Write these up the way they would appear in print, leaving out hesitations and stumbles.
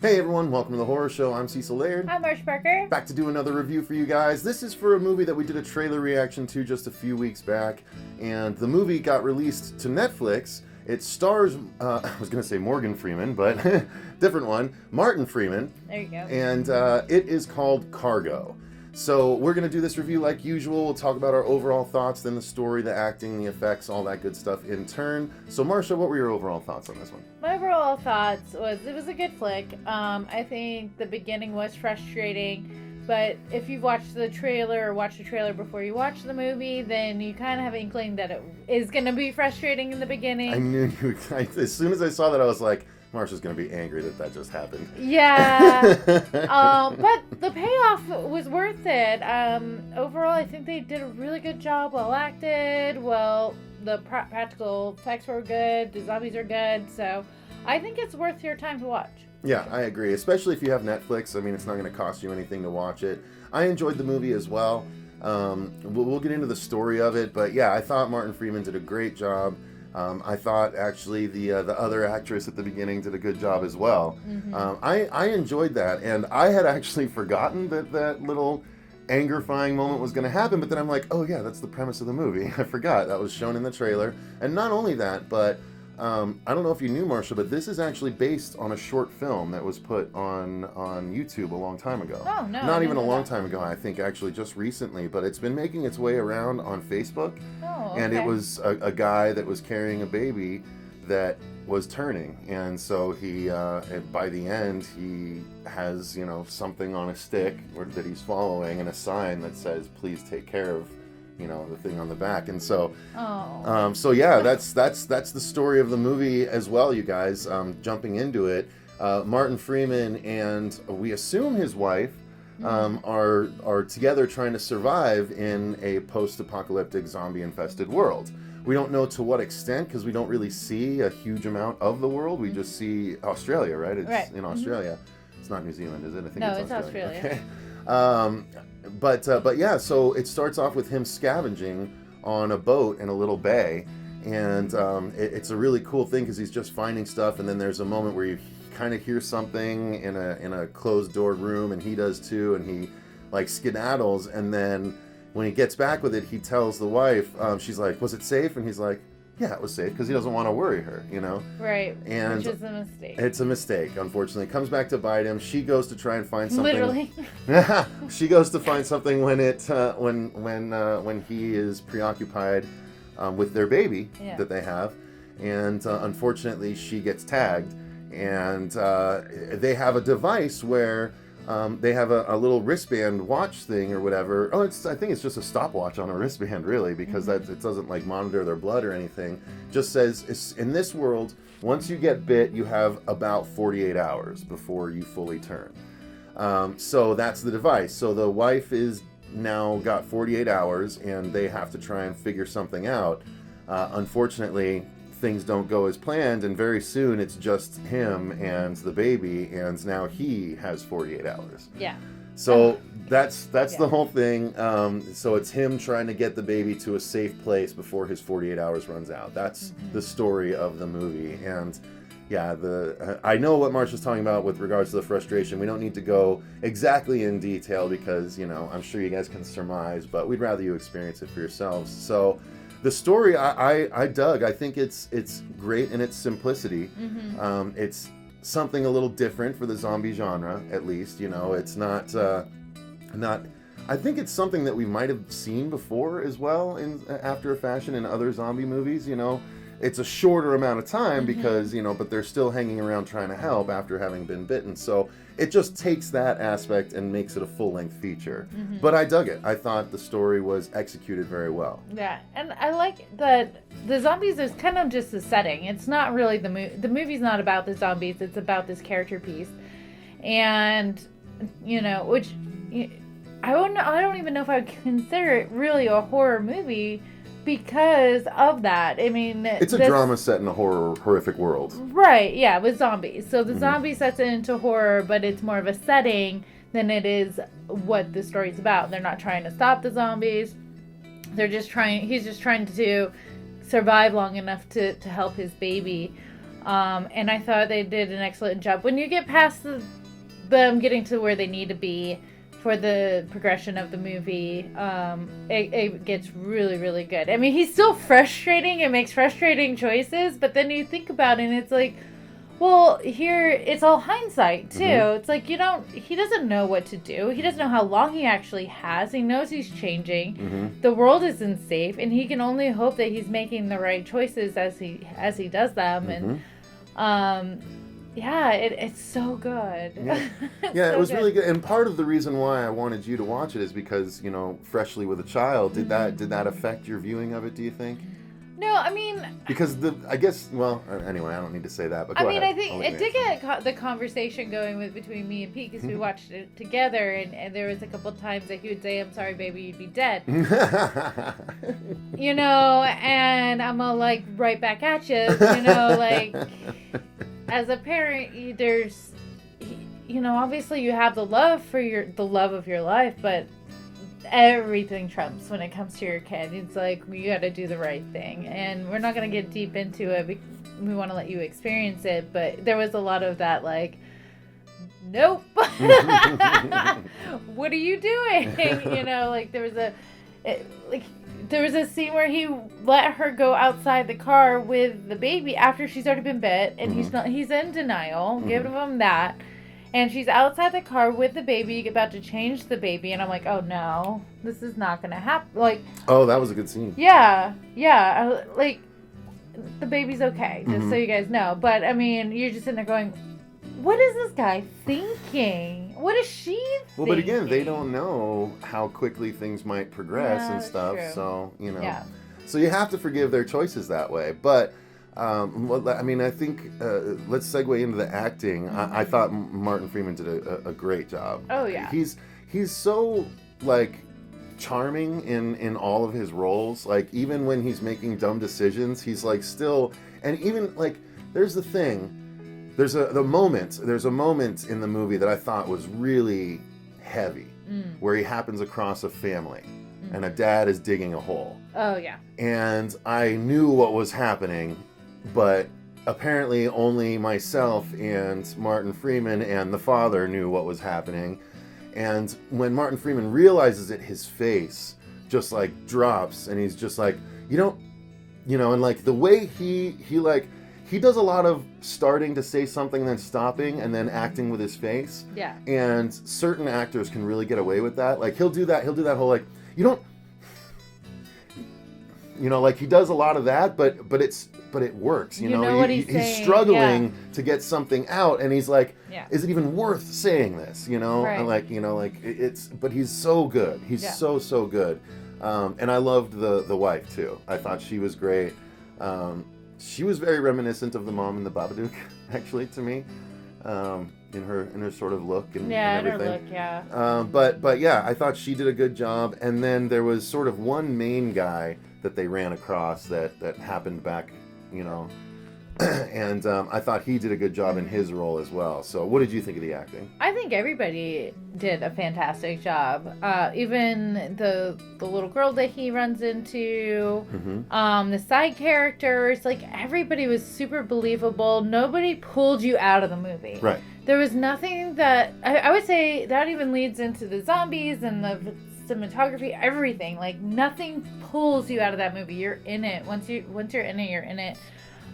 Hey everyone, welcome to the Horror Show. I'm Cecil Laird. I'm Marcia Parker. Back to do another review for you guys. This is for a movie that we did a trailer reaction to just a few weeks back, and the movie got released to Netflix. It stars, I was going to say Morgan Freeman, but different one, Martin Freeman. There you go. And it is called Cargo. So we're going to do this review like usual. We'll talk about our overall thoughts, then the story, the acting, the effects, all that good stuff in turn. So Marcia, what were your overall thoughts on this one? My overall thoughts was it was a good flick. I think the beginning was frustrating, but if you've watched the trailer or watched the trailer before you watch the movie, then you kind of have an inkling that it is going to be frustrating in the beginning. I knew you. As soon as I saw that, I was like, Marcia's going to be angry that just happened. Yeah. But the payoff was worth it. Overall, I think they did a really good job. Well acted. Well, the practical effects were good. The zombies are good. So I think it's worth your time to watch. Yeah, I agree. Especially if you have Netflix. I mean, it's not going to cost you anything to watch it. I enjoyed the movie as well. We'll get into the story of it. But yeah, I thought Martin Freeman did a great job. I thought actually the other actress at the beginning did a good job as well. Mm-hmm. I enjoyed that, and I had actually forgotten that little anger-fying moment was going to happen, but then I'm like, oh yeah, that's the premise of the movie. I forgot. That was shown in the trailer. And not only that, but I don't know if you knew, Marcia, but this is actually based on a short film that was put on YouTube a long time ago. Oh, no. Not even a long time ago, I think actually just recently, but it's been making its way around on Facebook. Oh, okay. And it was a guy that was carrying a baby that was turning, and so he by the end he has something on a stick that he's following and a sign that says please take care of the thing on the back. And so so yeah, that's the story of the movie as well, you guys. Jumping into it, Martin Freeman and we assume his wife are together trying to survive in a post-apocalyptic zombie-infested world. We don't know to what extent, because we don't really see a huge amount of the world. We just see Australia, right? It's in Australia. It's not New Zealand, is it? I think it's Australia. Okay. But yeah, so it starts off with him scavenging on a boat in a little bay, and it's a really cool thing because he's just finding stuff, and then there's a moment where you kind of hear something in a closed door room, and he does too, and he like skedaddles, and then when he gets back with it, he tells the wife, she's like, was it safe? And he's like, yeah, it was safe, because he doesn't want to worry her, Right, and which is a mistake. It's a mistake, unfortunately. It comes back to bite him. She goes to try and find something. Literally. She goes to find something when when he is preoccupied with their baby that they have, and unfortunately she gets tagged, and they have a device where they have a little wristband watch thing or whatever. I think it's just a stopwatch on a wristband, really, because it doesn't like monitor their blood or anything. Just says in this world, once you get bit, you have about 48 hours before you fully turn. So that's the device. So the wife is now got 48 hours, and they have to try and figure something out. Unfortunately, things don't go as planned, and very soon it's just him and the baby, and now he has 48 hours. Yeah. So that's the whole thing. So it's him trying to get the baby to a safe place before his 48 hours runs out. That's the story of the movie. And yeah, I know what Marcia's talking about with regards to the frustration. We don't need to go exactly in detail because, I'm sure you guys can surmise, but we'd rather you experience it for yourselves. So the story I dug. I think it's great in its simplicity. It's something a little different for the zombie genre, at least. It's not. I think it's something that we might have seen before as well after a fashion in other zombie movies. It's a shorter amount of time because but they're still hanging around trying to help after having been bitten. So it just takes that aspect and makes it a full-length feature. But I dug it. I thought the story was executed very well. Yeah, and I like that the zombies is kind of just the setting. It's not really the movie's not about the zombies. It's about this character piece, and which I don't even know if I would consider it really a horror movie. Because of that. I mean, it's a drama set in a horrific world. Right, yeah, with zombies. So the zombie sets it into horror, but it's more of a setting than it is what the story's about. They're not trying to stop the zombies. He's just trying to survive long enough to help his baby. And I thought they did an excellent job. When you get past them getting to where they need to be for the progression of the movie, it gets really, really good. I mean, he's still frustrating and makes frustrating choices, but then you think about it and it's like, well, here it's all hindsight too. It's like he doesn't know what to do. He doesn't know how long he actually has. He knows he's changing. The world isn't safe, and he can only hope that he's making the right choices as he does them. And it's so good. Yeah, it was really good. And part of the reason why I wanted you to watch it is because, freshly with a child, did that affect your viewing of it, do you think? No, I mean... Because anyway, I don't need to say that, but go ahead. I think it did get the conversation going between me and Pete, because we watched it together, and there was a couple times that he would say, "I'm sorry, baby, you'd be dead." And I'm all like, right back at you, like... As a parent, there's, obviously you have the love of your life, but everything trumps when it comes to your kid. It's like, you got to do the right thing, and we're not going to get deep into it. We want to let you experience it, but there was a lot of that, like, nope. What are you doing? Like there was a scene where he let her go outside the car with the baby after she's already been bit, and he's in denial. Give him that. And she's outside the car with the baby, about to change the baby, and I'm like, oh no, this is not gonna happen. Like, oh, that was a good scene. Yeah. Like, the baby's okay, just so you guys know. But I mean, you're just sitting there going, what is this guy thinking? What is she thinking? Well, but again, they don't know how quickly things might progress and stuff. True. So, so you have to forgive their choices that way. But, I think, let's segue into the acting. I thought Martin Freeman did a great job. Oh, yeah. He's so, like, charming in all of his roles. Like, even when he's making dumb decisions, he's, like, still... And even, like, there's the thing... There's a moment in the movie that I thought was really heavy, where he happens across a family, and a dad is digging a hole. Oh, yeah. And I knew what was happening, but apparently only myself and Martin Freeman and the father knew what was happening. And when Martin Freeman realizes it, his face just, like, drops, and he's just like, and, like, the way he does a lot of starting to say something, then stopping, and then acting with his face. Yeah. And certain actors can really get away with that. Like, he'll do that whole, like, like, he does a lot of that, but it works, you know what he's saying. He's struggling to get something out, and he's like, is it even worth saying this, Right. And, like, but he's so good. He's so good. And I loved the wife, too. I thought she was great. She was very reminiscent of the mom in the Babadook, actually, to me, in her sort of look and everything. Her look, but yeah, I thought she did a good job. And then there was sort of one main guy that they ran across that happened back, and I thought he did a good job in his role as well. So what did you think of the acting? I think everybody did a fantastic job. Even the little girl that he runs into, the side characters, like, everybody was super believable. Nobody pulled you out of the movie. Right. There was nothing that, I would say that even leads into the zombies and the cinematography, everything. Like, nothing pulls you out of that movie. You're in it. Once you're in it, you're in it.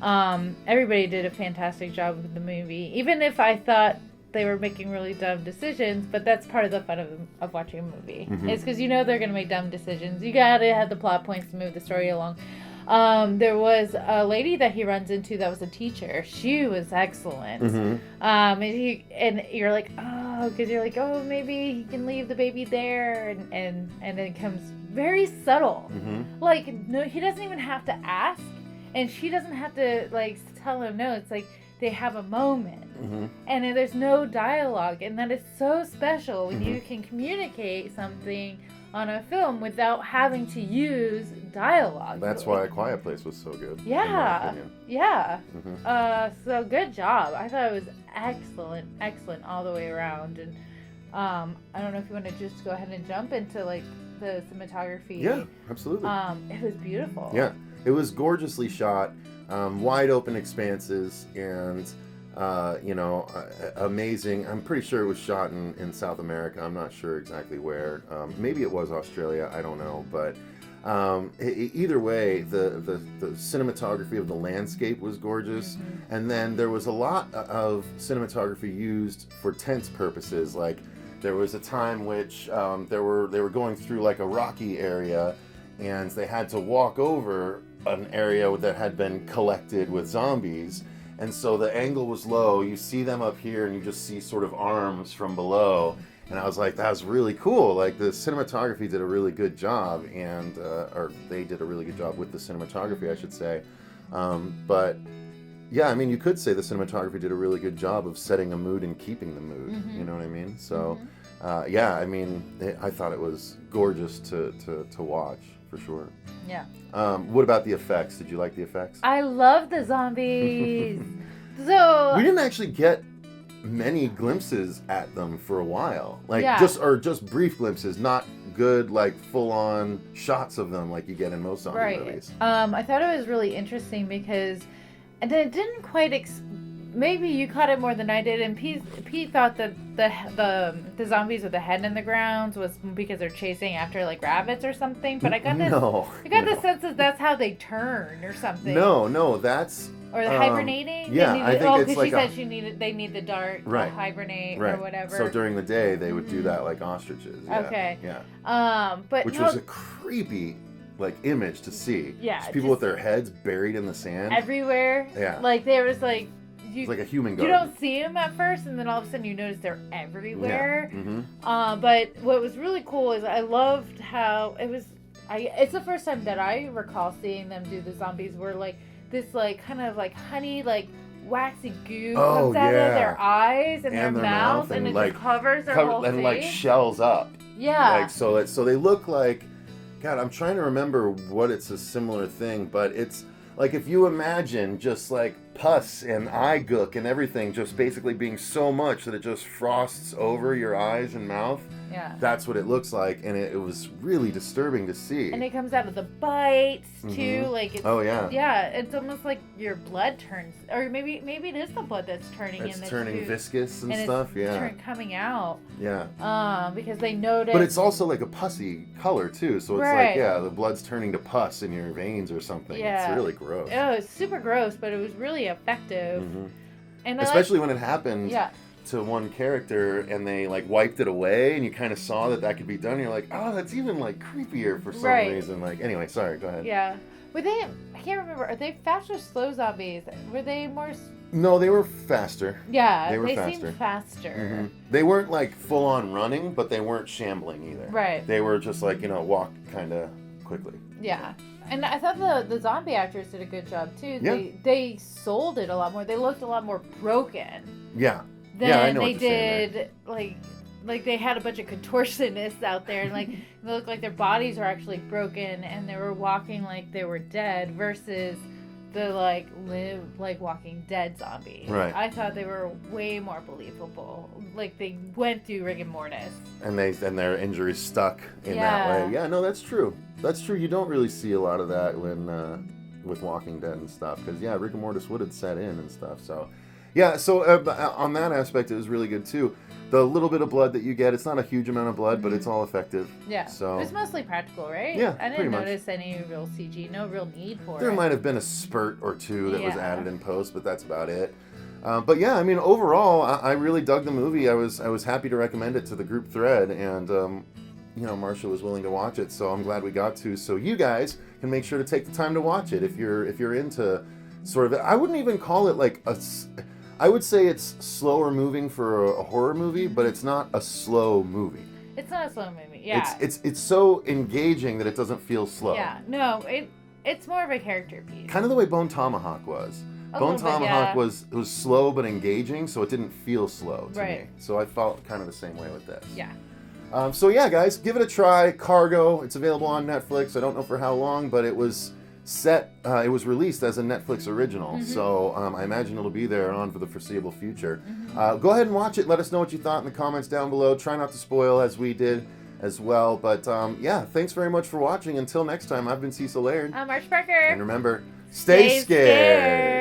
Everybody did a fantastic job with the movie, even if I thought they were making really dumb decisions, but that's part of the fun of watching a movie. It's because they're going to make dumb decisions. You gotta have the plot points to move the story along. There was a lady that he runs into that was a teacher. She was excellent. And you're like, oh, because you're like, oh, maybe he can leave the baby there, and it comes very subtle. Like, no, he doesn't even have to ask. And she doesn't have to, like, tell him no. It's like they have a moment. And there's no dialogue. And that is so special when you can communicate something on a film without having to use dialogue. That's why A Quiet Place was so good. Yeah. So good job. I thought it was excellent all the way around. And I don't know if you want to just go ahead and jump into, like, the cinematography. Yeah, absolutely. It was beautiful. Yeah, it was gorgeously shot, wide open expanses, and amazing. I'm pretty sure it was shot in South America. I'm not sure exactly where. Maybe it was Australia. I don't know, but either way, the cinematography of the landscape was gorgeous, and then there was a lot of cinematography used for tense purposes. Like there was a time which they were going through like a rocky area, and they had to walk over an area that had been collected with zombies. And so the angle was low. You see them up here, and you just see sort of arms from below. And I was like, that was really cool. Like, the cinematography did a really good job, and or they did a really good job with the cinematography, I should say. But yeah, I mean, you could say the cinematography did a really good job of setting a mood and keeping the mood. You know what I mean? So yeah, I mean, I thought it was gorgeous to watch, for sure. Yeah. What about the effects? Did you like the effects? I love the zombies. So we didn't actually get many glimpses at them for a while, like Yeah. just brief glimpses, not good like full-on shots of them like you get in most zombie movies. I thought it was really interesting because, and it didn't quite. Maybe you caught it more than I did, and Pete thought that the zombies with the head in the ground was because they're chasing after like rabbits or something. But I got this. I got the sense that that's how they turn or something. No, that's. Or the hibernating? Yeah, I think it's like because she said they need the dark to hibernate or whatever. So during the day they would do that like ostriches. Yeah, Okay. Yeah. But which was a creepy like image to see. Yeah. Just people with their heads buried in the sand everywhere. Yeah. Like there was like. It's like a human garden. garden. You don't see them at first, and then all of a sudden you notice they're everywhere. Yeah. But what was really cool is I loved how it was. It's the first time that I recall seeing them do the zombies where like this like kind of like honey like waxy goo comes out of their eyes and their mouth and it like, just covers their whole face. And like shells up. Yeah. Like so they look like. God, I'm trying to remember what it's a similar thing, but it's. Like if you imagine just like pus and eye gook and everything just basically being so much that it just frosts over your eyes and mouth. Yeah. That's what it looks like, and it was really disturbing to see. And it comes out of the bites too, like it's, oh yeah. Yeah, it's almost like your blood turns, or maybe it is the blood that's turning. It's turning viscous and stuff. Coming out. Yeah. Because they notice. But it's also like a pussy color too, so it's like the blood's turning to pus in your veins or something. Yeah. It's really gross. Oh, it's super gross, but it was really effective. And especially when it happened. Yeah. To one character and they like wiped it away and you kind of saw that could be done and you're like, oh, that's even like creepier for some reason. Like anyway, sorry, go ahead. Yeah. Were they, I can't remember, are they fast or slow zombies? Were they more... No, they were faster. Yeah, they seemed faster. They weren't like full on running, but they weren't shambling either. Right. They were just like, walk kind of quickly. Yeah. And I thought the zombie actors did a good job too. Yeah. They sold it a lot more. They looked a lot more broken. Yeah. Then they did like they had a bunch of contortionists out there and like they looked like their bodies were actually broken and they were walking like they were dead versus the like Walking Dead zombies. Right. I thought they were way more believable. Like they went through rigor mortis. And their injuries stuck in that way. Yeah, no, that's true. That's true. You don't really see a lot of that when with Walking Dead and stuff because rigor mortis would have set in and stuff. So. Yeah, so on that aspect, it was really good, too. The little bit of blood that you get, it's not a huge amount of blood, but it's all effective. Yeah, so it was mostly practical, right? Yeah, I didn't notice any real CG, no real need for it. There might have been a spurt or two that was added in post, but that's about it. But yeah, I mean, overall, I really dug the movie. I was happy to recommend it to the group thread, and Marcia was willing to watch it, so I'm glad we got to. So you guys can make sure to take the time to watch it if you're into sort of. I wouldn't even call it like a. I would say it's slower moving for a horror movie, but it's not a slow movie. It's not a slow movie, yeah. It's so engaging that it doesn't feel slow. Yeah, no, it's more of a character piece. Kind of the way Bone Tomahawk was. Bone Tomahawk was slow but engaging, so it didn't feel slow to me. So I felt kind of the same way with this. Yeah. So yeah, guys, give it a try. Cargo, it's available on Netflix. I don't know for how long, but it was it was released as a Netflix original, so I imagine it'll be there on for the foreseeable future. Go ahead and watch it. Let us know what you thought in the comments down below. Try not to spoil as we did. as well. But yeah, thanks very much for watching. Until next time, I've been Cecil Laird. I'm Marcia Parker. And remember, stay scared.